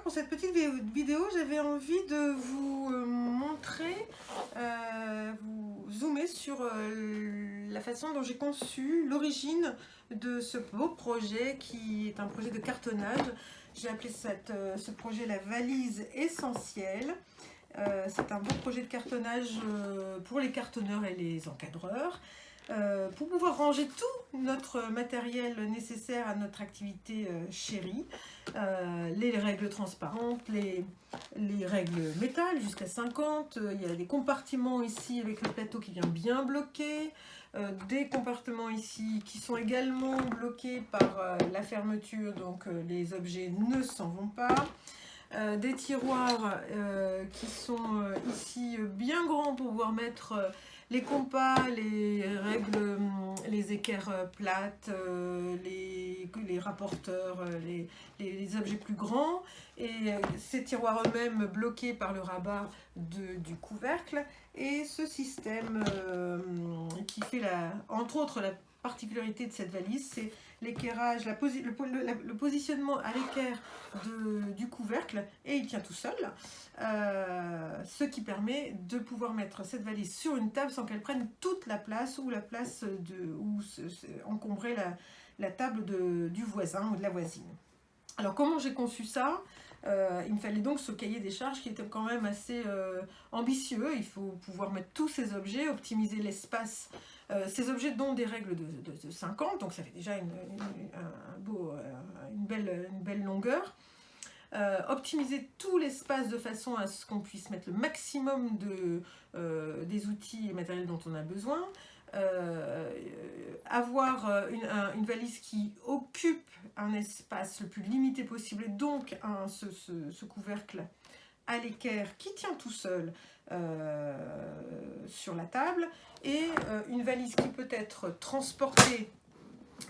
pour cette petite vidéo, j'avais envie de vous montrer, vous zoomer sur la façon dont j'ai conçu l'origine de ce beau projet qui est un projet de cartonnage. J'ai appelé ce projet la valise essentielle. C'est un beau projet de cartonnage pour les cartonneurs et les encadreurs. Pour pouvoir ranger tout notre matériel nécessaire à notre activité chérie, les règles transparentes, les règles métal jusqu'à 50, il y a des compartiments ici avec le plateau qui vient bien bloquer, des compartiments ici qui sont également bloqués par la fermeture, donc les objets ne s'en vont pas. Des tiroirs qui sont ici bien grands pour pouvoir mettre les compas, les règles, les équerres plates, les rapporteurs, les objets plus grands, et ces tiroirs eux-mêmes bloqués par le rabat du couvercle, et ce système qui fait entre autres la particularité de cette valise, c'est l'équerrage, le positionnement à l'équerre du couvercle, et il tient tout seul, ce qui permet de pouvoir mettre cette valise sur une table sans qu'elle prenne toute la place, ou la place encombrer la table du voisin ou de la voisine. Alors comment j'ai conçu ça? Il me fallait donc ce cahier des charges qui était quand même assez ambitieux. Il faut pouvoir mettre tous ces objets, optimiser l'espace. Ces objets dont des règles de 50, donc ça fait déjà une belle longueur. Optimiser tout l'espace de façon à ce qu'on puisse mettre le maximum des outils et matériels dont on a besoin. Avoir une valise qui occupe un espace le plus limité possible, et donc ce couvercle à l'équerre qui tient tout seul sur la table, et une valise qui peut être transportée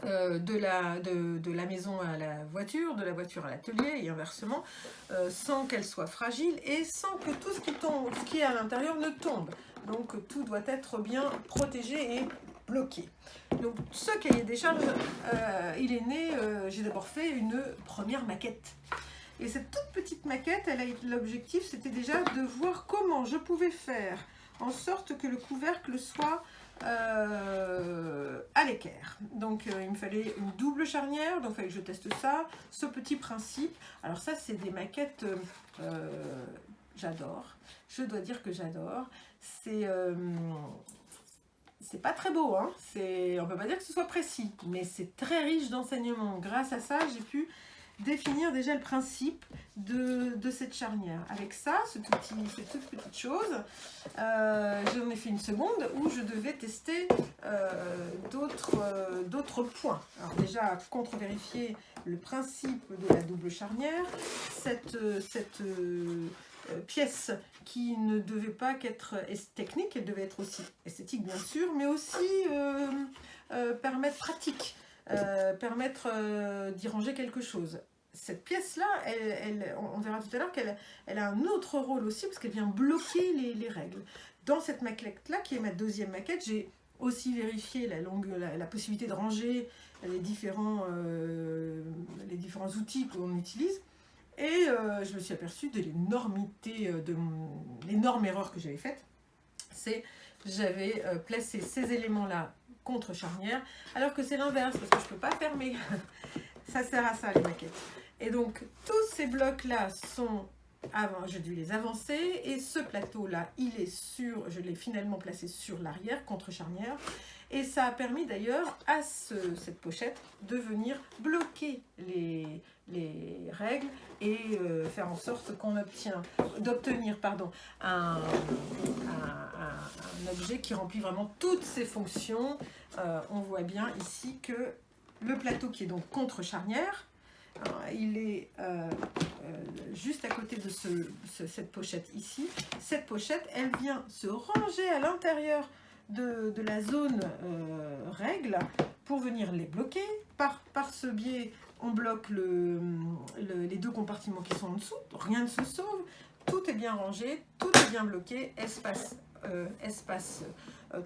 de la maison à la voiture, de la voiture à l'atelier et inversement, sans qu'elle soit fragile et sans que tout ce qui est à l'intérieur ne tombe. Donc tout doit être bien protégé et bloqué. Donc ce cahier des charges, il est né, j'ai d'abord fait une première maquette. Et cette toute petite maquette, l'objectif c'était déjà de voir comment je pouvais faire en sorte que le couvercle soit à l'équerre. Donc il me fallait une double charnière, donc il fallait que je teste ça, ce petit principe. Alors ça c'est des maquettes, j'adore, je dois dire que j'adore. C'est pas très beau, hein, on peut pas dire que ce soit précis, mais c'est très riche d'enseignements. Grâce à ça, j'ai pu définir déjà le principe de cette charnière. Avec ça, cette toute petite chose, j'en ai fait une seconde où je devais tester d'autres points. Alors déjà, contre-vérifier le principe de la double charnière, cette pièce qui ne devait pas qu'être technique, elle devait être aussi esthétique bien sûr, mais aussi permettre pratique. Permettre d'y ranger quelque chose. Cette pièce-là, on verra tout à l'heure qu'elle a un autre rôle aussi, parce qu'elle vient bloquer les règles. Dans cette maquette-là, qui est ma deuxième maquette, j'ai aussi vérifié la possibilité de ranger les différents outils qu'on utilise, et je me suis aperçue de l'énormité, l'énorme erreur que j'avais faite. J'avais placé ces éléments-là contre charnière, alors que c'est l'inverse, parce que je ne peux pas fermer. Ça sert à ça, les maquettes. Et donc, tous ces blocs-là j'ai dû les avancer, et ce plateau-là, je l'ai finalement placé sur l'arrière, contre charnière, et ça a permis d'ailleurs à cette pochette de venir bloquer les règles et faire en sorte d'obtenir un objet qui remplit vraiment toutes ses fonctions. On voit bien ici que le plateau qui est donc contre charnière, il est juste à côté de cette pochette ici. Cette pochette, elle vient se ranger à l'intérieur de la zone règle pour venir les bloquer. Par ce biais, on bloque les deux compartiments qui sont en dessous, rien ne se sauve, tout est bien rangé, tout est bien bloqué, espace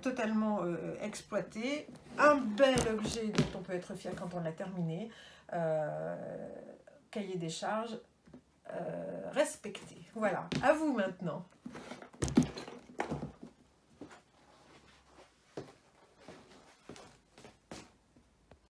totalement exploité, un bel objet dont on peut être fier quand on l'a terminé, cahier des charges respecter. Voilà, à vous maintenant.